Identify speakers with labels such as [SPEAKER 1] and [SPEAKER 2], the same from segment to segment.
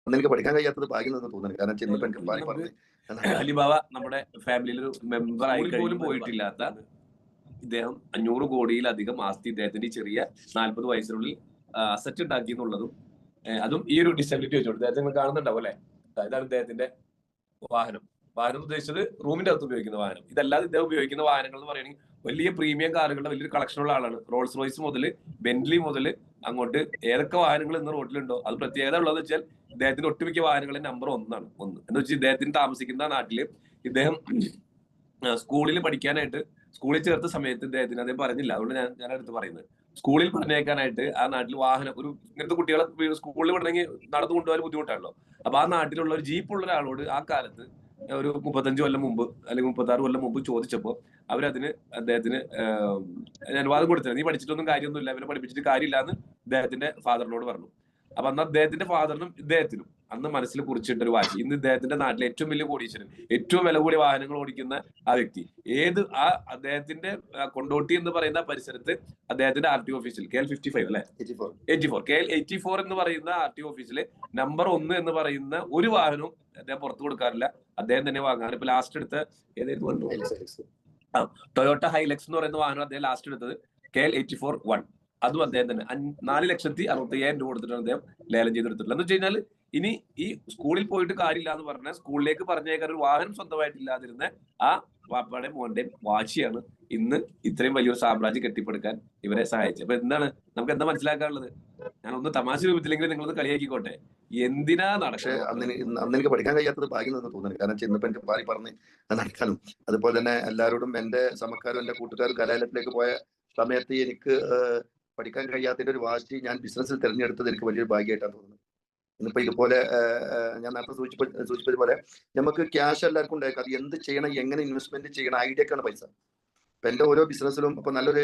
[SPEAKER 1] അന്ന് എനിക്ക് പഠിക്കാൻ കഴിയാത്തത് ഭാഗ്യം എന്ന് തോന്നുന്നു. കാരണം ചെന്നപ്പോ എനിക്ക് പറഞ്ഞു
[SPEAKER 2] അലിബാബ നമ്മുടെ ഫാമിലിയിൽ ഒരു മെമ്പർ ആയി പോലും പോയിട്ടില്ലാത്ത ഇദ്ദേഹം 500 കോടിയിലധികം ആസ്തി ഇദ്ദേഹത്തിന്റെ ചെറിയ 40 വയസ്സിനുള്ളിൽ അസറ്റ് ഉണ്ടാക്കി എന്നുള്ളതും, അതും ഈ ഒരു ഡിസബിലിറ്റി വെച്ചോണ്ട് ഇദ്ദേഹത്തെ നിങ്ങൾ കാണുന്നുണ്ടാവും അല്ലെ. ഇതാണ് ഇദ്ദേഹത്തിന്റെ വാഹനം. വാഹനം ഉദ്ദേശിച്ചത് റൂമിന്റെ അകത്ത് ഉപയോഗിക്കുന്ന വാഹനം. ഇതല്ലാതെ ഇദ്ദേഹം ഉപയോഗിക്കുന്ന വാഹനങ്ങൾ എന്ന് പറയുകയാണെങ്കിൽ വലിയ പ്രീമിയം കാറുകളുടെ വലിയൊരു കളക്ഷനുള്ള ആളാണ്. റോൾസ് റോയ്സ് മുതൽ ബെന്റ്ലി മുതൽ അങ്ങോട്ട് ഏതൊക്കെ വാഹനങ്ങൾ ഇന്ന് റോഡിലുണ്ടോ അത് പ്രത്യേകത ഉള്ളതെന്ന് വെച്ചാൽ ഇദ്ദേഹത്തിന്റെ ഒട്ടുമിക്ക വാഹനങ്ങളുടെ നമ്പർ 1 ആണ്. എന്ന് വെച്ചാൽ ഇദ്ദേഹത്തിന് താമസിക്കുന്ന നാട്ടില് ഇദ്ദേഹം സ്കൂളിൽ പഠിക്കാനായിട്ട് സ്കൂളിൽ ചേർത്ത സമയത്ത് ഇദ്ദേഹത്തിന് അദ്ദേഹം പറഞ്ഞില്ല, അതുകൊണ്ട് ഞാൻ അടുത്ത് പറയുന്നത്, സ്കൂളിൽ പറഞ്ഞേക്കാനായിട്ട് ആ നാട്ടിൽ വാഹനം ഒരു ഇങ്ങനത്തെ കുട്ടികളെ സ്കൂളിൽ വിടണമെങ്കിൽ നടന്നു കൊണ്ടുപോകാൻ ബുദ്ധിമുട്ടാണല്ലോ. അപ്പൊ ആ നാട്ടിലുള്ള ഒരു ജീപ്പുള്ള ഒരാളോട് ആ കാലത്ത് ഒരു 35 കൊല്ലം മുമ്പ് അല്ലെങ്കിൽ 36 കൊല്ലം മുമ്പ് ചോദിച്ചപ്പോൾ അവരതിന് അദ്ദേഹത്തിന് അനുവാദം കൊടുത്തത്. നീ പഠിച്ചിട്ടൊന്നും കാര്യമൊന്നുമില്ല, ഇവരെ പഠിപ്പിച്ചിട്ട് കാര്യമില്ല എന്ന് ഇദ്ദേഹത്തിന്റെ ഫാദറിനോട് പറഞ്ഞു. അപ്പൊ അന്ന് അദ്ദേഹത്തിന്റെ ഫാദറിനും ഇദ്ദേഹത്തിനും അന്ന് മനസ്സിൽ കുറിച്ചിട്ടൊരു വാശി. ഇന്ന് ഇദ്ദേഹത്തിന്റെ നാട്ടിലെ ഏറ്റവും വലിയ കോടീശ്വരൻ, ഏറ്റവും വില കൂടിയ വാഹനങ്ങൾ ഓടിക്കുന്ന ആ വ്യക്തി, അദ്ദേഹത്തിന്റെ കൊണ്ടോട്ടി എന്ന് പറയുന്ന പരിസരത്ത് അദ്ദേഹത്തിന്റെ RTO ഓഫീസിൽ KL55 അല്ലെ 84 KL84 എന്ന് പറയുന്ന RTO ഓഫീസിൽ നമ്പർ 1 എന്ന് പറയുന്ന ഒരു വാഹനവും അദ്ദേഹം പുറത്തു കൊടുക്കാറില്ല. അദ്ദേഹം തന്നെ വാങ്ങാറ്. ഇപ്പൊ ലാസ്റ്റ് എടുത്ത ടൊയോട്ട ഹൈലക്സ് എന്ന് പറയുന്ന വാഹനം അദ്ദേഹം ലാസ്റ്റ് എടുത്തത് KL84-1. അതും അദ്ദേഹം തന്നെ 4,65,000 രൂപ കൊടുത്തിട്ടാണ് അദ്ദേഹം ലേലം ചെയ്തെടുത്തിട്ടുള്ളത്. എന്ന് വെച്ച് കഴിഞ്ഞാൽ ഇനി ഈ സ്കൂളിൽ പോയിട്ട് കാര്യമില്ല എന്ന് പറഞ്ഞാൽ സ്കൂളിലേക്ക് പറഞ്ഞേക്കാൻ ഒരു വാഹനം സ്വന്തമായിട്ടില്ലാതിരുന്ന ആ വാപ്പയുടെയും മോന്റെയും വാശിയാണ് ഇന്ന് ഇത്രയും വലിയൊരു സാമ്രാജ്യം കെട്ടിപ്പടുക്കാൻ ഇവരെ സഹായിച്ചത്. അപ്പൊ എന്താണ് നമുക്ക് എന്താ മനസ്സിലാക്കാനുള്ളത്? ഞാൻ ഒന്ന് തമാശ രൂപത്തിലെങ്കിലും നിങ്ങളൊന്ന് കളിയാക്കിക്കോട്ടെ, എന്തിനാ
[SPEAKER 1] പക്ഷേ അന്ന് എനിക്ക് പഠിക്കാൻ കഴിയാത്തത് ഭാഗ്യം എന്ന് തോന്നുന്നു. കാരണം ചെന്നപ്പോ എനിക്ക് പറഞ്ഞ് നടക്കാനും അതുപോലെ തന്നെ എല്ലാവരോടും എന്റെ സമക്കാരും എന്റെ കൂട്ടുകാരും കലാലയത്തിലേക്ക് പോയ സമയത്ത് എനിക്ക് പഠിക്കാൻ കഴിയാത്തതിന്റെ ഒരു വാശി ഞാൻ ബിസിനസ്സിൽ തിരഞ്ഞെടുത്തത് എനിക്ക് വലിയൊരു ഭാഗ്യമായിട്ടാണ് തോന്നുന്നത്. ഇന്നിപ്പോ ഇതുപോലെ ഞാൻ നേരത്തെ സൂചിപ്പിച്ചതുപോലെ നമുക്ക് ക്യാഷ് എല്ലാവർക്കും ഉണ്ടായിരിക്കും. അത് എന്ത് ചെയ്യണം, എങ്ങനെ ഇൻവെസ്റ്റ്മെന്റ് ചെയ്യണം, ഐഡിയക്കാണ് പൈസ. ഇപ്പൊ എന്റെ ഓരോ ബിസിനസ്സിലും ഇപ്പൊ നല്ലൊരു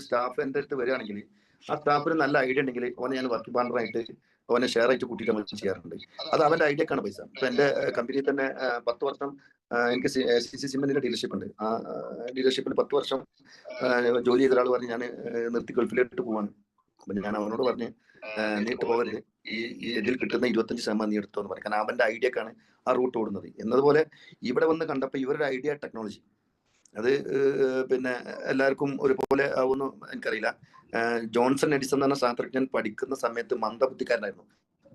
[SPEAKER 1] സ്റ്റാഫ് എന്റെ അടുത്ത് വരികയാണെങ്കിൽ ആ സ്റ്റാഫിന് നല്ല ഐഡിയ ഉണ്ടെങ്കിൽ അവനെ ഞാൻ വർക്ക് പാർട്ണറായിട്ട് അവനെ ഷെയർ ആയിട്ട് കൂട്ടിയിട്ട് നമ്മൾ ചെയ്യാറുണ്ട്. അത് അവന്റെ ഐഡിയക്കാണ് പൈസ. ഇപ്പൊ എന്റെ കമ്പനിയിൽ തന്നെ 10 വർഷം എനിക്ക് CC സിമെന്റിന്റെ ഡീലർഷിപ്പ് ഉണ്ട്. ആ ഡീലർഷിപ്പിൽ 10 വർഷം ജോലി ചെയ്ത ഒരാൾ പറഞ്ഞ് ഞാൻ നിർത്തി ഗൾഫിലേക്ക് പോവാണ്. അപ്പൊ ഞാൻ അവനോട് പറഞ്ഞ് നീട്ട് പോകരുത്, ഈ ഇതിൽ കിട്ടുന്ന 25% നീ എടുത്തോ എന്ന് പറയും. കാരണം അവന്റെ ഐഡിയക്കാണ് ആ റൂട്ട് ഓടുന്നത്. എന്നതുപോലെ ഇവിടെ വന്ന് കണ്ടപ്പോൾ ഇവരുടെ ഐഡിയ ടെക്നോളജി അത് പിന്നെ എല്ലാവർക്കും ഒരുപോലെ ആവുമെന്ന് എനിക്കറിയില്ല. ജോൺസൺ എഡിസൺ എന്ന് പറഞ്ഞ ശാസ്ത്രജ്ഞൻ പഠിക്കുന്ന സമയത്ത് മന്ദബുദ്ധിക്കാരനായിരുന്നു,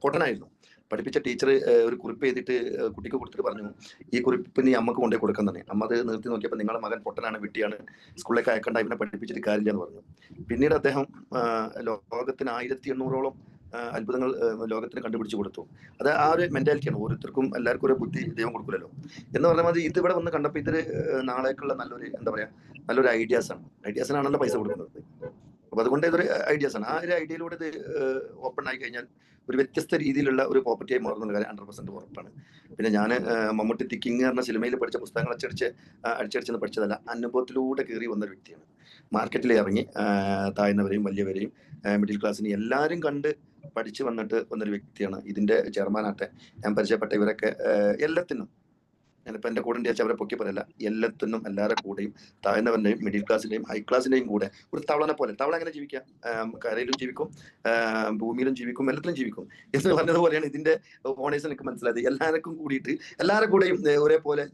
[SPEAKER 1] പൊട്ടനായിരുന്നു. പഠിപ്പിച്ച ടീച്ചർ ഒരു കുറിപ്പ് എഴുതിയിട്ട് കുട്ടിക്ക് കൊടുത്തിട്ട് പറഞ്ഞു, ഈ കുറിപ്പ് നീ അമ്മക്ക് കൊണ്ടേ കൊടുക്കാൻ തന്നെ. അമ്മ അത് നിർത്തി നോക്കിയപ്പോൾ നിങ്ങളുടെ മകൻ പൊട്ടനാണ്, വിട്ടിയാണ്, സ്കൂളിലേക്ക് അയക്കണ്ട, ഇവനെ പഠിപ്പിച്ചിട്ട് കാര്യമില്ല എന്ന് പറഞ്ഞു. പിന്നീട് അദ്ദേഹം ലോകത്തിന് 1800ഓളം അത്ഭുതങ്ങൾ ലോകത്തിന് കണ്ടുപിടിച്ചു കൊടുത്തു. അത് ആ ഒരു മെന്റാലിറ്റിയാണ്. ഓരോരുത്തർക്കും എല്ലാവർക്കും ഒരു ബുദ്ധി ദൈവം കൊടുക്കില്ലല്ലോ എന്ന് പറഞ്ഞാൽ മതി. ഇത് ഇവിടെ വന്ന് കണ്ടപ്പോൾ ഇതൊരു നാളേക്കുള്ള നല്ലൊരു എന്താ പറയാ നല്ലൊരു ഐഡിയാസിനാണല്ലോ പൈസ കൊടുക്കുന്നത്. അപ്പൊ അതുകൊണ്ട് ഇതൊരു ഐഡിയാസ് ആണ്. ആ ഒരു ഐഡിയയിലൂടെ ഇത് ഓപ്പൺ ആയി കഴിഞ്ഞാൽ ഒരു വ്യത്യസ്ത രീതിയിലുള്ള ഒരു പ്രോപ്പർട്ടിയായി മാറുന്ന കാര്യം 100% ഉറപ്പാണ്. പിന്നെ ഞാൻ മമ്മൂട്ടി തിക്കിങ് പറഞ്ഞ സിനിമയിൽ പഠിച്ച പുസ്തകങ്ങൾ അടിച്ചടിച്ചെന്ന് പഠിച്ചതല്ല, അനുഭവത്തിലൂടെ കയറി വന്നൊരു വ്യക്തിയാണ്. മാർക്കറ്റിൽ ഇറങ്ങി താഴ്ന്നവരെയും വലിയവരെയും മിഡിൽ ക്ലാസ്സിനെയും എല്ലാവരും കണ്ട് പഠിച്ചു വന്നൊരു വ്യക്തിയാണ്. ഇതിന്റെ ചെയർമാനാട്ടെ ഞാൻ പരിചയപ്പെട്ട ഇവരൊക്കെ എല്ലാത്തിനും ഞാനിപ്പോൾ എൻ്റെ കൂടെ വെച്ചാൽ അവരെ പൊക്കി പറയല്ല, എല്ലാത്തിനും എല്ലാവരുടെ കൂടെയും താഴ്ന്നവരുടെയും മിഡിൽ ക്ലാസ്സിന്റെയും ഹൈ ക്ലാസ്സിന്റെയും കൂടെ ഒരു തവളനെ പോലെ. തവള എങ്ങനെ ജീവിക്കാം? കരയിലും ജീവിക്കും, ഭൂമിയിലും ജീവിക്കും, എല്ലാത്തിലും ജീവിക്കും എന്ന് പറഞ്ഞതുപോലെയാണ് ഇതിന്റെ ഓണേഴ്സ് എനിക്ക് മനസ്സിലായത്. എല്ലാവർക്കും കൂടിയിട്ട് എല്ലാവരുടെ കൂടെയും ഒരേപോലെ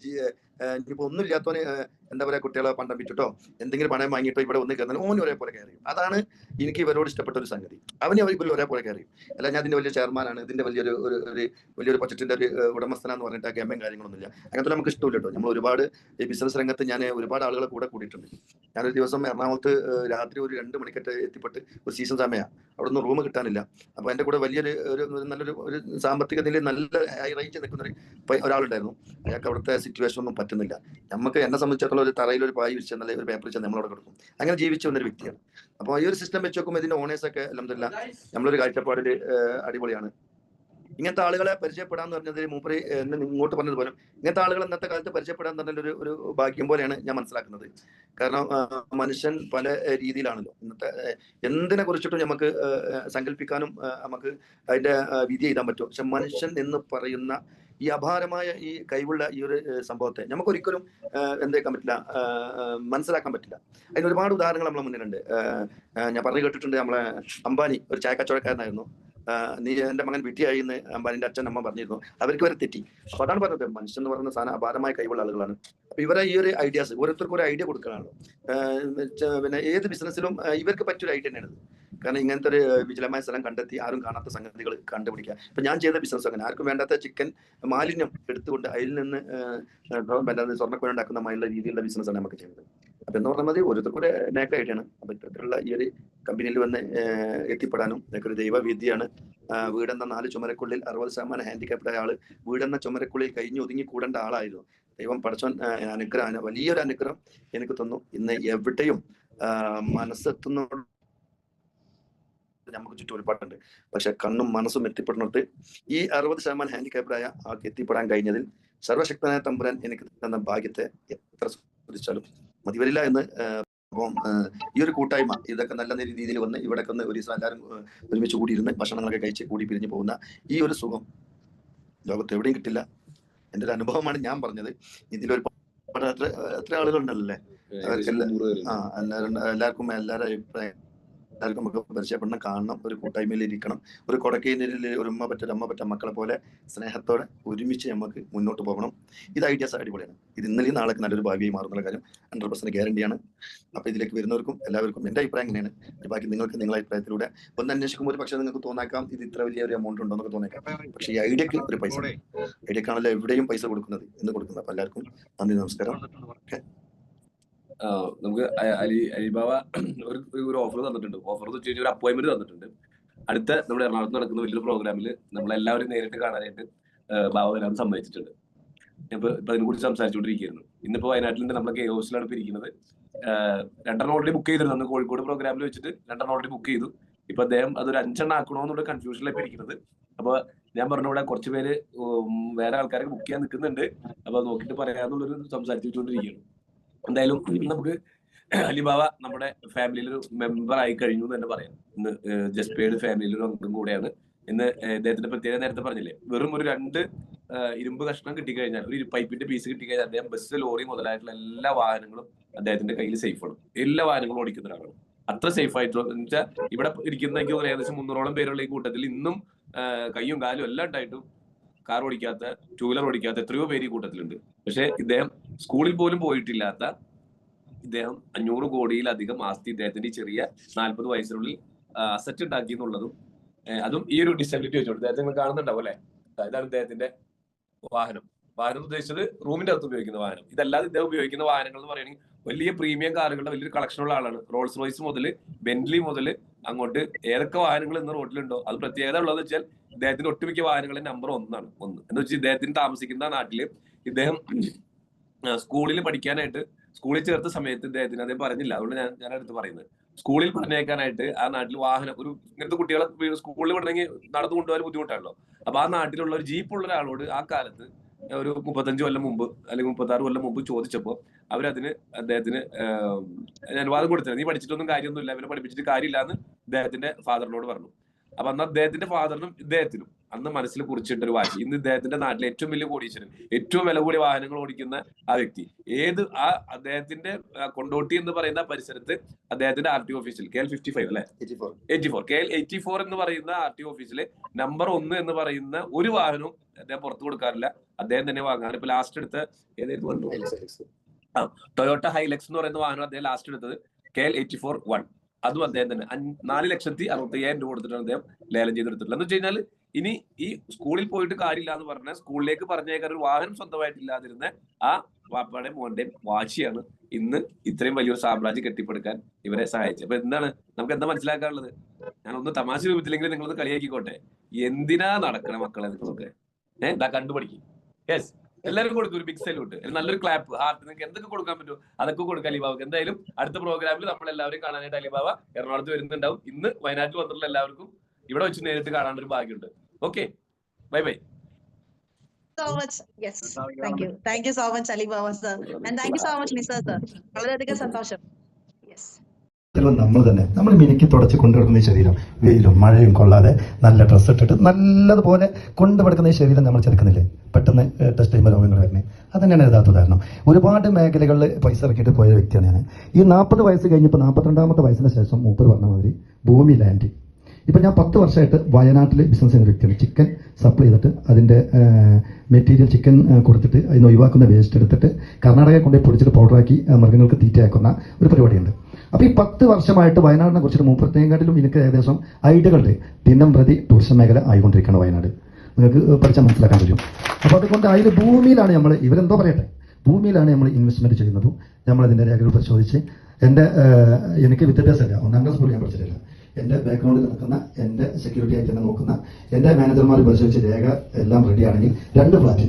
[SPEAKER 1] ഇനിയിപ്പോൾ ഒന്നും ഇല്ലാത്തവന് എന്താ പറയുക, കുട്ടികളെ പണ്ടം വിറ്റിട്ടോ എന്തെങ്കിലും പണം വാങ്ങിയിട്ടോ ഇവിടെ ഒന്ന് കയറുന്നാലും ഓന് ഒരേപോലെ കയറി. അതാണ് എനിക്ക് ഇവരോട് ഇഷ്ടപ്പെട്ട ഒരു സംഗതി. ഇവർ ഒരേപോലെ കയറി. അല്ല ഞാൻ ഇതിന്റെ വലിയ ചെയർമാനാണ്, ഇതിന്റെ വലിയൊരു ബജറ്റിന്റെ ഒരു ഉടമസ്ഥനാന്ന് പറഞ്ഞിട്ട് ഗെയിമും കാര്യങ്ങളൊന്നുമില്ല. അങ്ങനത്തെ നമുക്ക് ഇഷ്ടമില്ല കേട്ടോ. നമ്മൾ ഒരുപാട് ഈ ബിസിനസ് രംഗത്ത് ഞാൻ ഒരുപാട് ആളുകളെ കൂടിയിട്ടുണ്ട്. ഞാനൊരു ദിവസം എറണാകുളത്ത് രാത്രി ഒരു 2 മണിക്കറ്റ് എത്തിപ്പെട്ട് ഒരു സീസൺ സമയമാണ്, അവിടെ നിന്ന് റൂം കിട്ടാനില്ല. അപ്പൊ എൻ്റെ കൂടെ നല്ലൊരു സാമ്പത്തിക നിലയിൽ നല്ല ഹൈ റേഞ്ച് നിൽക്കുന്ന ഒരാളുണ്ടായിരുന്നു. അയാൾക്ക് അവിടുത്തെ സിറ്റുവേഷൻ ഒന്നും പറ്റുന്നില്ല. നമുക്ക് എന്നെ സംബന്ധിച്ചിടത്തോളം ഒരു തറയിൽ ഒരു പായ് വിരിച്ചെന്നാൽ ഒരു പേപ്പർ വെച്ചാൽ നമ്മളവിടെ കൊടുക്കും. അങ്ങനെ ജീവിച്ചു വന്നൊരു വ്യക്തിയാണ്. അപ്പോൾ ഈ ഒരു സിസ്റ്റം വെച്ച് നോക്കുമ്പോൾ ഇതിന്റെ ഓണേഴ്സ് ഒക്കെ അൽഹംദുലില്ലാഹ് നമ്മളൊരു കാഴ്ചപ്പാടിൽ അടിപൊളിയാണ്. ഇങ്ങനത്തെ ആളുകളെ പരിചയപ്പെടാന്ന് പറഞ്ഞത് മൂപ്പര് എന്നെ ഇങ്ങോട്ട് പറഞ്ഞതുപോലെ ഇങ്ങനത്തെ ആളുകൾ ഇന്നത്തെ കാലത്ത് പരിചയപ്പെടാൻ തന്നെ ഒരു ഭാഗ്യം പോലെയാണ് ഞാൻ മനസ്സിലാക്കുന്നത്. കാരണം മനുഷ്യൻ പല രീതിയിലാണല്ലോ. ഇന്നത്തെ എന്തിനെ കുറിച്ചിട്ടും നമുക്ക് സങ്കല്പിക്കാനും നമുക്ക് അതിന്റെ വിധി എഴുതാൻ പറ്റും. പക്ഷെ മനുഷ്യൻ എന്ന് പറയുന്ന ഈ അപാരമായ ഈ കഴിവുള്ള ഈ ഒരു സംഭവത്തെ നമുക്കൊരിക്കലും എന്തേക്കാൻ പറ്റില്ല, മനസ്സിലാക്കാൻ പറ്റില്ല. അതിന് ഒരുപാട് ഉദാഹരണങ്ങൾ നമ്മളെ മുന്നിലുണ്ട്. ഞാൻ പറഞ്ഞു കേട്ടിട്ടുണ്ട്, നമ്മളെ അംബാനി ഒരു ചായ കച്ചവടക്കാരനായിരുന്നു. നീ എൻ്റെ മകൻ വിട്ടിയായി എന്ന് അംബാനിന്റെ അച്ഛൻ അമ്മ പറഞ്ഞിരുന്നു. അവർക്ക് വരെ തെറ്റി. അപ്പൊ അതാണ് പറഞ്ഞത്, മനുഷ്യൻ എന്ന് പറയുന്ന സാധനം അപാരമായ കഴിവുള്ള ആളുകളാണ്. അപ്പൊ ഇവരെ ഈ ഒരു ഐഡിയാസ് ഓരോരുത്തർക്കും ഒരു ഐഡിയ കൊടുക്കാനാണ്. പിന്നെ ഏത് ബിസിനസ്സിലും ഇവർക്ക് പറ്റിയൊരു ഐഡിയ തന്നെയാണ്. കാരണം ഇങ്ങനത്തെ ഒരു വിജലമായ സ്ഥലം കണ്ടെത്തി ആരും കാണാത്ത സംഗതികൾ കണ്ടുപിടിക്കുക. ഇപ്പൊ ഞാൻ ചെയ്ത ബിസിനസ് അങ്ങനെ, ആർക്കും വേണ്ടാത്ത ചിക്കൻ മാലിന്യം എടുത്തുകൊണ്ട് അതിൽ നിന്ന് സ്വർണ്ണക്കോഴ ഉണ്ടാക്കുന്ന മായുള്ള രീതിയിലുള്ള ബിസിനസ്സാണ് നമുക്ക് ചെയ്യുന്നത്. അപ്പൊ എന്ന് പറഞ്ഞാൽ മതി, ഓരോരുത്തർക്കും ഒരു നേക്ക ഐഡിയാണ്. അപ്പൊ ഇത്തരത്തിലുള്ള ഈ ഒരു കമ്പനിയിൽ വന്ന് എത്തിപ്പെടാനും ഇതൊക്കെ ഒരു ദൈവവിദ്യയാണ്. വീടെന്ന 4 ചുമരക്കുള്ളിൽ 60% ഹാൻഡിക്യാപ്ഡ് ആയ ആള് വീടെന്ന ചുമരക്കുള്ളിൽ കഴിഞ്ഞ് ഒതുങ്ങി കൂടേണ്ട ആളായിരുന്നു. ദൈവം പടച്ചോൻ അനുഗ്രഹം, വലിയൊരു അനുഗ്രഹം എനിക്ക് തന്നു. ഇന്ന് എവിടെയും മനസ്സെത്തുന്ന നമുക്ക് ചുറ്റും ഒരുപാടുണ്ട്. പക്ഷെ കണ്ണും മനസ്സും എത്തിപ്പെടുന്നിടത്ത് ഈ 60% ഹാൻഡിക്യാപ്ഡായ ആൾക്ക് എത്തിപ്പെടാൻ കഴിഞ്ഞതിൽ സർവശക്തനായ തമ്പുരാൻ എനിക്ക് തന്ന ഭാഗ്യത്തെ എത്ര സ്തുതിച്ചാലും മതിവരില്ല എന്ന്. അപ്പം ഈ ഒരു കൂട്ടായ്മ ഇതൊക്കെ നല്ല രീതിയിൽ വന്ന് ഇവിടെ ഒന്ന് ഒരു ദിവസം എല്ലാവരും ഒരുമിച്ച് കൂടിയിരുന്ന് ഭക്ഷണങ്ങളൊക്കെ കഴിച്ച് കൂടി പിരിഞ്ഞു പോകുന്ന ഈ ഒരു സുഖം ലോകത്ത് എവിടെയും കിട്ടില്ല. എൻ്റെ ഒരു അനുഭവമാണ് ഞാൻ പറഞ്ഞത്. ഇതിലൊരു എത്ര ആളുകളുണ്ടല്ലേ, എല്ലാവർക്കും എല്ലാവരുടെ അഭിപ്രായം എല്ലാവർക്കും നമുക്ക് പരിചയപ്പെടണം, കാണണം, ഒരു കൂട്ടായ്മയിൽ ഇരിക്കണം. ഒരു കൊടക്കയിനിൽ ഒരു അമ്മ പറ്റ മക്കളെ പോലെ സ്നേഹത്തോടെ ഒരുമിച്ച് നമുക്ക് മുന്നോട്ട് പോകണം. ഇത് ഐഡിയാസ് അടിപൊളിയാണ്. ഇത് ഇന്നലെയും നാളേക്ക് നല്ലൊരു ഭാവിയായി മാറുന്നുള്ള കാര്യം 100% ഗ്യാരണ്ടിയാണ്. അപ്പൊ ഇതിലേക്ക് വരുന്നവർക്കും എല്ലാവർക്കും എൻ്റെ അഭിപ്രായം ഇങ്ങനെയാണ്. ബാക്കി നിങ്ങൾക്ക് നിങ്ങളുടെ അഭിപ്രായത്തിലൂടെ ഒന്ന് അന്വേഷിക്കുമ്പോൾ ഒരു പക്ഷേ നിങ്ങൾക്ക് തോന്നാക്കാം ഇത് ഇത്ര വലിയ ഒരു എമൗണ്ട് ഉണ്ടോ എന്നൊക്കെ തോന്നേക്കാം. പക്ഷേ ഈ ഐഡിയക്ക് ഒരു പൈസ, ഐഡിയക്കാണല്ലോ എവിടെയും പൈസ കൊടുക്കുന്നത് എന്ന് കൊടുക്കുന്നത്. അപ്പൊ എല്ലാവർക്കും നന്ദി, നമസ്കാരം.
[SPEAKER 2] നമുക്ക് അലിബാബ ഒരു ഓഫർ തന്നിട്ടുണ്ട്. ഓഫർ എന്ന് വെച്ച് കഴിഞ്ഞാൽ ഒരു അപ്പോയിന്റ്മെന്റ് തന്നിട്ടുണ്ട്. അടുത്ത നമ്മുടെ എറണാകുളത്ത് നടക്കുന്ന വലിയൊരു പ്രോഗ്രാമിൽ നമ്മളെല്ലാവരും നേരിട്ട് കാണാനായിട്ട് ബാബ വരാൻ സമ്മതിച്ചിട്ടുണ്ട്. ഇപ്പൊ അതിനെക്കുറിച്ച് സംസാരിച്ചുകൊണ്ടിരിക്കുകയായിരുന്നു. ഇന്നിപ്പോ വയനാട്ടിലുണ്ട്, നമ്മളെ KOസിലാണ് ഇപ്പൊ ഇരിക്കുന്നത്. 2 ഓൾറെഡി ബുക്ക് ചെയ്തിരുന്നു. അന്ന് കോഴിക്കോട് പ്രോഗ്രാമിൽ വെച്ചിട്ട് 2 ഓൾറെഡി ബുക്ക് ചെയ്തു. ഇപ്പൊ അദ്ദേഹം അതൊരു 5 ആക്കണോന്നുള്ള കൺഫ്യൂഷനിലാണ് ഇരിക്കുന്നത്. അപ്പൊ ഞാൻ പറഞ്ഞു ഇവിടെ കുറച്ച് പേര് വേറെ ആൾക്കാരെ ബുക്ക് ചെയ്യാൻ നിൽക്കുന്നുണ്ട്, അപ്പൊ നോക്കിയിട്ട് പറയാന്നുള്ളൊരു സംസാരിച്ചുകൊണ്ടിരിക്കുകയാണ്. എന്തായാലും നമുക്ക് അലിബാബ നമ്മുടെ ഫാമിലിയിലൊരു മെമ്പർ ആയി കഴിഞ്ഞു എന്ന് തന്നെ പറയാം. ഇന്ന് ജസ്പേഡ് ഫാമിലിയിലൊരു അംഗം കൂടെയാണ്. ഇന്ന് അദ്ദേഹത്തിന്റെ പ്രത്യേകത നേരത്തെ പറഞ്ഞില്ലേ, വെറും ഒരു 2 ഇരുമ്പ് കഷ്ണം കിട്ടിക്കഴിഞ്ഞാൽ, ഒരു പൈപ്പിന്റെ പീസ് കിട്ടിക്കഴിഞ്ഞാൽ അദ്ദേഹം ബസ്, ലോറി മുതലായിട്ടുള്ള എല്ലാ വാഹനങ്ങളും അദ്ദേഹത്തിന്റെ കയ്യിൽ സേഫാണ്. എല്ലാ വാഹനങ്ങളും ഓടിക്കുന്ന ഒരാളാണ്. അത്ര സേഫ് ആയിട്ടുള്ള വെച്ചാൽ ഇവിടെ ഇരിക്കുന്ന എനിക്ക് തോന്നുന്നു ഏകദേശം 300ഓളം പേരുള്ള ഈ കൂട്ടത്തിൽ ഇന്നും കയ്യും കാലും എല്ലാം ഉണ്ടായിട്ടും കാർ ഓടിക്കാത്ത, 2 വീലർ ഓടിക്കാത്ത എത്രയോ പേര് ഈ കൂട്ടത്തിലുണ്ട്. പക്ഷെ ഇദ്ദേഹം സ്കൂളിൽ പോലും പോയിട്ടില്ലാത്ത ഇദ്ദേഹം 500 കോടിയിലധികം ആസ്തി ഇദ്ദേഹത്തിന്റെ ചെറിയ 40 വയസ്സിനുള്ളിൽ അസറ്റ് ഉണ്ടാക്കി എന്നുള്ളതും, അതും ഈ ഒരു ഡിസബിലിറ്റി വെച്ചോണ്ട് ഇദ്ദേഹത്തെ നിങ്ങൾ കാണുന്നുണ്ടാവും അല്ലെ. ഇതാണ് ഇദ്ദേഹത്തിന്റെ വാഹനം. വാഹനം ഉദ്ദേശിച്ചത് റൂമിന്റെ അകത്ത് ഉപയോഗിക്കുന്ന വാഹനം. ഇതല്ലാതെ ഇദ്ദേഹം ഉപയോഗിക്കുന്ന വാഹനങ്ങൾ എന്ന് പറയുകയാണെങ്കിൽ വലിയ പ്രീമിയം കാറുകളുടെ വലിയൊരു കളക്ഷനുള്ള ആളാണ്. റോൾസ് റോയ്സ് മുതൽ ബെന്റ്ലി മുതൽ അങ്ങോട്ട് ഏതൊക്കെ വാഹനങ്ങൾ ഇന്ന് റോഡിലുണ്ടോ അത് പ്രത്യേകത ഉള്ളതെന്ന് വെച്ചാൽ ഇദ്ദേഹത്തിന്റെ ഒട്ടുമിക്ക വാഹനങ്ങളുടെ നമ്പർ 1 ആണ്. എന്ന് വെച്ചാൽ ഇദ്ദേഹത്തിന് താമസിക്കുന്ന നാട്ടില് ഇദ്ദേഹം സ്കൂളിൽ പഠിക്കാനായിട്ട് സ്കൂളിൽ ചേർത്ത സമയത്ത് ഇദ്ദേഹത്തിന് അദ്ദേഹം പറഞ്ഞില്ല, അതുകൊണ്ട് ഞാൻ അടുത്ത് പറയുന്നത്, സ്കൂളിൽ പറഞ്ഞേക്കാനായിട്ട് ആ നാട്ടിൽ വാഹനം, ഒരു ഇങ്ങനത്തെ കുട്ടികളെ സ്കൂളിൽ വിടണമെങ്കിൽ നടന്നു കൊണ്ടുപോകാൻ ബുദ്ധിമുട്ടാണല്ലോ. അപ്പൊ ആ നാട്ടിലുള്ള ഒരു ജീപ്പുള്ള ഒരാളോട് ആ കാലത്ത് ഒരു 35 കൊല്ലം മുമ്പ് അല്ലെങ്കിൽ 36 കൊല്ലം മുമ്പ് ചോദിച്ചപ്പോൾ അവരതിന് അദ്ദേഹത്തിന് അനുവാദം കൊടുത്തത്. നീ പഠിച്ചിട്ടൊന്നും കാര്യമൊന്നുമില്ല, ഇവരെ പഠിപ്പിച്ചിട്ട് കാര്യമില്ല എന്ന് ഇദ്ദേഹത്തിന്റെ ഫാദറിനോട് പറഞ്ഞു. അപ്പൊ അന്ന് അദ്ദേഹത്തിന്റെ ഫാദറിനും ഇദ്ദേഹത്തിനും അന്ന് മനസ്സിൽ കുറിച്ചിട്ടൊരു വാശി. ഇന്ന് ഇദ്ദേഹത്തിന്റെ നാട്ടിലെ ഏറ്റവും വലിയ കോടീശ്വരൻ, ഏറ്റവും വില കൂടിയ വാഹനങ്ങൾ ഓടിക്കുന്ന ആ വ്യക്തി, അദ്ദേഹത്തിന്റെ കൊണ്ടോട്ടി എന്ന് പറയുന്ന പരിസരത്ത് അദ്ദേഹത്തിന്റെ RTO ഓഫീസിൽ KL55 അല്ലെ 84 KL84 എന്ന് പറയുന്ന RTO ഓഫീസിലെ നമ്പർ 1 എന്ന് പറയുന്ന ഒരു വാഹനവും അദ്ദേഹം പുറത്തു കൊടുക്കാറില്ല. അദ്ദേഹം തന്നെ വാങ്ങാറ്. ഇപ്പൊ ലാസ്റ്റ് എടുത്ത ടൊയോട്ട ഹൈലക്സ് എന്ന് പറയുന്ന വാഹനം അദ്ദേഹം ലാസ്റ്റ് എടുത്തത് KL84-1. അതും അദ്ദേഹം തന്നെ 4,65,000 രൂപ കൊടുത്തിട്ടാണ് അദ്ദേഹം ലേലം ചെയ്തെടുത്തിട്ടുള്ളത്. എന്ന് വെച്ച് കഴിഞ്ഞാൽ ഇനി ഈ സ്കൂളിൽ പോയിട്ട് കാര്യമില്ല എന്ന് പറഞ്ഞാൽ സ്കൂളിലേക്ക് പറഞ്ഞേക്കാൻ ഒരു വാഹനം സ്വന്തമായിട്ടില്ലാതിരുന്ന ആ വാപ്പയുടെയും മോന്റെയും വാശിയാണ് ഇന്ന് ഇത്രയും വലിയൊരു സാമ്രാജ്യം കെട്ടിപ്പടുക്കാൻ ഇവരെ സഹായിച്ചത്. അപ്പൊ എന്താണ് നമുക്ക് എന്താ മനസ്സിലാക്കാനുള്ളത്? ഞാൻ ഒന്ന് തമാശ രൂപത്തിലെങ്കിലും നിങ്ങളത് കളിയാക്കിക്കോട്ടെ. എന്തിനാ നടക്കണ മക്കളെ നിങ്ങളൊക്കെ ഇതാ കണ്ടുപഠിക്കും. യെസ്, എല്ലാവരും കൊടുക്കും ഒരു ബിഗ് സല്യൂട്ട്, നല്ലൊരു ക്ലാപ്പ്, ഹാർട്ട്. നിങ്ങൾക്ക് എന്തൊക്കെ കൊടുക്കാൻ പറ്റുമോ അതൊക്കെ കൊടുക്കാം അലിബാബക്ക്. എന്തായാലും അടുത്ത പ്രോഗ്രാമിൽ നമ്മൾ എല്ലാവരും കാണാനായിട്ട് അലിബാബ എറണാകുളത്ത് വരുന്നുണ്ടാവും. ഇന്ന് വയനാട്ടിൽ വന്നിട്ടുള്ള എല്ലാവർക്കും ഇവിടെ വെച്ച് നേരിട്ട് കാണാനൊരു ഭാഗ്യമുണ്ട്. Okay, bye bye.
[SPEAKER 3] So much. Yes, thank you so much Alibaba sir, and thank you so much Nisa sir. വളരെയധികം സന്തോഷം. Yes,
[SPEAKER 4] നമ്മൾ തന്നെ നമ്മൾ മിനുക്കി തുടച്ച് കൊണ്ടുവരുന്ന ഈ ശരീരം വെയിലും മഴയും കൊള്ളാതെ നല്ല ഡ്രസ്സ് ഇട്ടിട്ട് നല്ലതുപോലെ കൊണ്ടുപടുക്കുന്ന ഈ ശരീരം നമ്മൾ ചെറുക്കുന്നില്ലേ, പെട്ടെന്ന് ടെസ്റ്റ് ചെയ്യുമ്പോൾ രോഗങ്ങൾ വരുന്നത്. അത് തന്നെയാണ് യഥാർത്ഥ ഉദാഹരണം. ഒരുപാട് മേഖലകളിൽ പൈസ ഇറക്കിയിട്ട് പോയ വ്യക്തിയാണ് ഞാൻ. ഈ 40 വയസ്സ് കഴിഞ്ഞപ്പോൾ 42ാമത്തെ വയസ്സിന് ശേഷം മൂപ്പർ പറഞ്ഞ മാതിരി ഭൂമി ലാൻഡ് ഇപ്പം ഞാൻ 10 വർഷമായിട്ട് വയനാട്ടിൽ ബിസിനസ് ചെയ്യുന്ന വ്യക്തിയാണ്. ചിക്കൻ സപ്ലൈ ചെയ്തിട്ട് അതിൻ്റെ മെറ്റീരിയൽ ചിക്കൻ കൊടുത്തിട്ട് അതിന് ഒഴിവാക്കുന്ന വേസ്റ്റ് എടുത്തിട്ട് കർണാടകയെ കൊണ്ടുപോയി പൊടിച്ചിട്ട് പൗഡറാക്കി മൃഗങ്ങൾക്ക് തീറ്റയാക്കുന്ന ഒരു പരിപാടിയുണ്ട്. അപ്പോൾ ഈ 10 വർഷമായിട്ട് വയനാടിനെ കുറിച്ചിട്ട് 30-നെക്കാട്ടിലും എനിക്ക് ഏകദേശം ഐഡിയകളുണ്ട്. ദിനം പ്രതി ടൂറിസം മേഖല ആയിക്കൊണ്ടിരിക്കുകയാണ് വയനാട്. നിങ്ങൾക്ക് പഠിച്ചാൽ മനസ്സിലാക്കാൻ കഴിയും. അപ്പോൾ അതുകൊണ്ട് അതിൽ ഭൂമിയിലാണ് നമ്മൾ ഇവരെന്തോ പറയട്ടെ, ഭൂമിയിലാണ് നമ്മൾ ഇൻവെസ്റ്റ്മെൻറ്റ് ചെയ്യുന്നതും. നമ്മളതിൻ്റെ രേഖകൾ പരിശോധിച്ച് എനിക്ക് വിദ്യാഭ്യാസമില്ല, 1ാം ക്ലാസ് പോലും ഞാൻ പഠിച്ചിട്ടില്ല. എൻ്റെ ബാക്ക്ഗ്രൗണ്ടിൽ നിൽക്കുന്ന എൻ്റെ സെക്യൂരിറ്റി ആയിട്ട് തന്നെ നോക്കുന്ന എൻ്റെ മാനേജർമാർ പരിശോധിച്ച് രേഖ എല്ലാം റെഡിയാണെങ്കിൽ 2 ഫ്ലാറ്റ്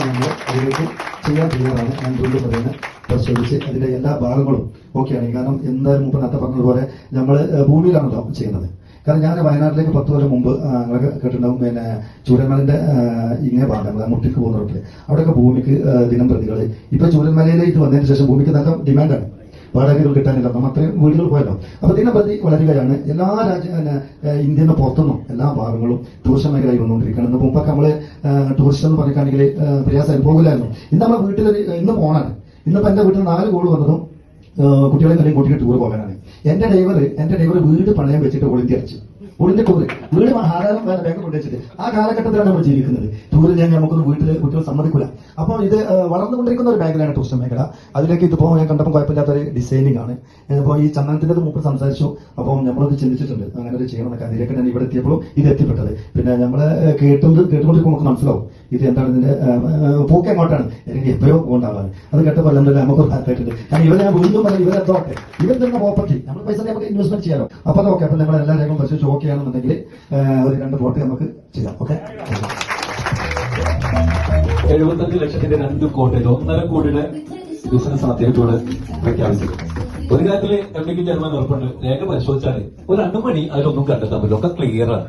[SPEAKER 4] നമ്മൾ അതിലേക്ക് ചെയ്യാൻ തയ്യാറാണ്. ഞാൻ വീണ്ടും പറയുന്നത് പരിശോധിച്ച് അതിൻ്റെ എല്ലാ ഭാഗങ്ങളും ഓക്കെ ആണെങ്കിൽ, കാരണം എന്തായാലും മുമ്പ് നേരത്തെ പറഞ്ഞതുപോലെ നമ്മൾ ഭൂമിയിലാണല്ലോ ചെയ്യുന്നത്. കാരണം ഞാൻ വയനാട്ടിലേക്ക് 10 കൊല്ലം മുമ്പ് നിങ്ങളൊക്കെ കേട്ടിട്ടുണ്ടാവും, പിന്നെ ചൂരന്മലന്റെ ഇങ്ങേ ഭാഗം മുട്ടിക്ക് പോകുന്ന റോട്ടിൽ അവിടെയൊക്കെ ഭൂമിക്ക് ദിനം പ്രതികൾ. ഇപ്പൊ ചൂരന്മലയിലേക്ക് വന്നതിന് ശേഷം ഭൂമിക്ക് നല്ല ഡിമാൻഡാണ്, വാടകകൾ കിട്ടാനില്ല, നമ്മൾ അത്രയും വീടുകൾ പോയല്ലോ. അപ്പൊ ദിനം പ്രതി വളരുകയാണ്. എല്ലാ ഇന്ത്യയിൽ നിന്ന് പുറത്തുനിന്നും എല്ലാ ഭാഗങ്ങളും ടൂറിസം മേഖലയായി വന്നുകൊണ്ടിരിക്കുകയാണ്. മുമ്പൊക്കെ നമ്മള് ടൂറിസം എന്ന് പറയുകയാണെങ്കിൽ പ്രയാസമായി പോകില്ലായിരുന്നു. ഇന്ന് നമ്മളെ വീട്ടിൽ ഇന്ന് പോകണാണ്. ഇന്നിപ്പോ എന്റെ വീട്ടിൽ 4 കോള് വന്നതും കുട്ടികളെ അല്ലെങ്കിൽ കൂട്ടിയിട്ട് ടൂർ പോകാനാണ്. എന്റെ ഡ്രൈവർ വീട് പണയം വെച്ചിട്ട് ഒളിന്തി അടിച്ചു. ഒളിന്റെ ടൂറ് വീട് ആധാരം ബാങ്ക് കൊണ്ടുവച്ചിട്ട് ആ കാലഘട്ടത്തിലാണ് നമ്മൾ ജീവിക്കുന്നത്. ടൂറിൽ ഞാൻ നമുക്കൊന്ന് കുട്ടികൾ സമ്മതിക്കില്ല. അപ്പോൾ ഇത് വളർന്നുകൊണ്ടിരിക്കുന്ന ഒരു മേഖലയാണ് ടൂറിസം മേഖല. അതിലേക്ക് ഇതിപ്പോ ഞാൻ കണ്ടപ്പോൾ കുഴപ്പമില്ലാത്തൊരു ഡിസൈനിങ് ആണ്. ഇപ്പോൾ ഈ ചന്ദനത്തിന്റെ മുമ്പ് സംസാരിച്ചു. അപ്പം നമ്മളത് ചിന്തിച്ചിട്ടുണ്ട് അങ്ങനെ ഒരു ചെയ്യണമെന്നൊക്കെ. അതിലേക്ക് ഞാൻ ഇവിടെ എത്തിയപ്പോഴും ഇത് എത്തിപ്പെട്ടത്. പിന്നെ നമ്മള് കേട്ടുകൊണ്ടിരിക്കുമ്പോൾ നമുക്ക് മനസ്സിലാവും ഇത് എന്താണ് ഇതിന്റെ പോക്ക് എങ്ങോട്ടാണ്, അല്ലെങ്കിൽ എപ്പോഴോ പോകണ്ടാവാണ്. അത് കേട്ടപ്പോൾ നമുക്ക് ഹാപ്പായിട്ടുണ്ട്. കാരണം ഇവരെ ഞാൻ വീണ്ടും പറഞ്ഞു, ഇവരെന്തോട്ടെ ഇവർ തരുന്ന പ്രോപ്പർട്ടി നമ്മൾ പൈസ നമുക്ക് ഇൻവെസ്റ്റ്മെന്റ് ചെയ്യാലോ. അപ്പൊ അതൊക്കെ അപ്പൊ നമ്മൾ എല്ലാ രേഖകളും പരിശോധിച്ച് ഓക്കെ ആണെന്നുണ്ടെങ്കിൽ ഒരു 2 പ്ലോട്ട് നമുക്ക് ചെയ്യാം. ഓക്കെ,
[SPEAKER 5] 75 ലക്ഷത്തിന്റെ 2 കോട്ടേജ് 1.5 കോടിയുടെ ബിസിനസ് അദ്ദേഹത്തോട് പ്രഖ്യാപിച്ചത്. ഒരു കാര്യത്തില് എവിടേക്ക് ചെയർമാൻ ഉറപ്പുണ്ട്, രേഖ പരിശോധിച്ചാൽ ഒരു 2 മണി അതിലൊന്നും കണ്ടെത്താൻ പറ്റില്ല, ഒക്കെ ക്ലിയർ ആണ്.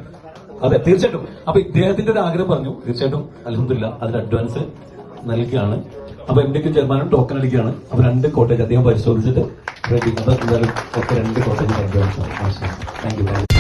[SPEAKER 5] അതെ, തീർച്ചയായിട്ടും. അപ്പൊ ഇദ്ദേഹത്തിന്റെ ഒരു ആഗ്രഹം പറഞ്ഞു, തീർച്ചയായിട്ടും അൽഹംദുലില്ലാ അതിന് അഡ്വാൻസ് നൽകുകയാണ്. അപ്പൊ എവിടേക്ക് ചെയർമാനും ടോക്കൺ അടിക്കുകയാണ്. അപ്പൊ 2 കോട്ടേജ് അദ്ദേഹം പരിശോധിച്ചിട്ട് റെഡി. അത് എന്തായാലും ഒക്കെ 2 കോട്ടേജ് അഡ്വാൻസ് ആണ്. Thank you.